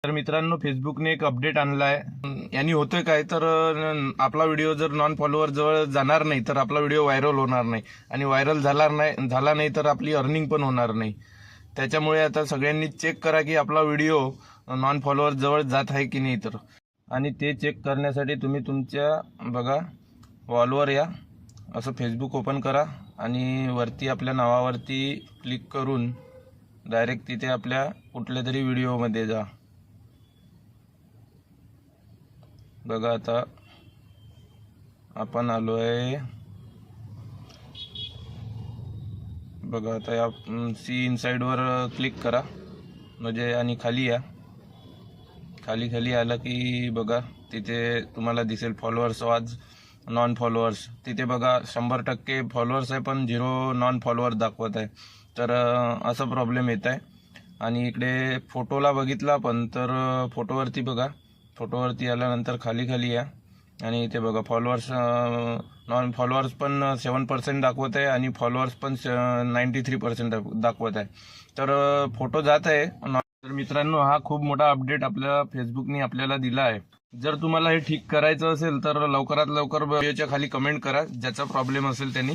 तर मित्रांनो, फेसबुकने एक अपडेट आणलाय. यांनी होतोय काय तर आपला व्हिडिओ जर नॉन फॉलोअर जवळ जाणार नाही तर आपला व्हिडिओ व्हायरल होणार नाही, आणि व्हायरल झाला नाही तर आपली अर्निंग पण होणार नाही. त्याच्यामुळे आता सगळ्यांनी चेक करा की आपला व्हिडिओ नॉन फॉलोअर जवळ जात आहे की नाही. तर आणि ते चेक करण्यासाठी तुम्ही तुमच्या बघा वॉलवर या, असं फेसबुक ओपन करा आणि वरती आपल्या नावावरती क्लिक करून डायरेक्ट तिथे आपल्या कुठल्या तरी व्हिडिओमध्ये जा. बघा आता आपण आलो आहे. बघा आता या सी इनसाइडवर क्लिक करा म्हणजे, आणि खाली या. खाली आलं की बघा तिथे तुम्हाला दिसेल फॉलोअर्स आज नॉन फॉलोअर्स. तिथे बघा 100% फॉलोअर्स आहे पण 0 नॉन फॉलोअर दाखवत आहे. तर असा प्रॉब्लेम येत आहे. आणि इकडे फोटोला बघितला आपण तर फोटोवरती बघा, फोटोवरती आल्यानंतर खाली या आणि इथे बघा फॉलोअर्स नॉन फॉलोअर्स पण 7% दाखवत आहे आणि फॉलोअर्स पण 93% दाखवत आहे. तर फोटो जात आहे. तर मित्रांनो, हा खूप मोठा अपडेट आपल्या फेसबुकने आपल्याला दिला आहे. जर तुम्हाला हे ठीक करायचं असेल तर लवकरात लवकर व्हिडिओच्या खाली कमेंट करा. ज्याचा प्रॉब्लेम असेल त्यांनी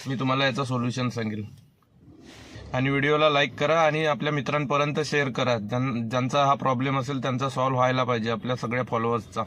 मी तुम्हाला याचं सोल्युशन सांगेल. आणि व्हिडिओला लाईक करा आणि आपल्या मित्रांपर्यंत शेअर करा. ज्यांचा हा प्रॉब्लेम असेल त्यांचा सॉल्व्ह व्हायला पाहिजे आपल्या सगळ्या फॉलोअर्सचा.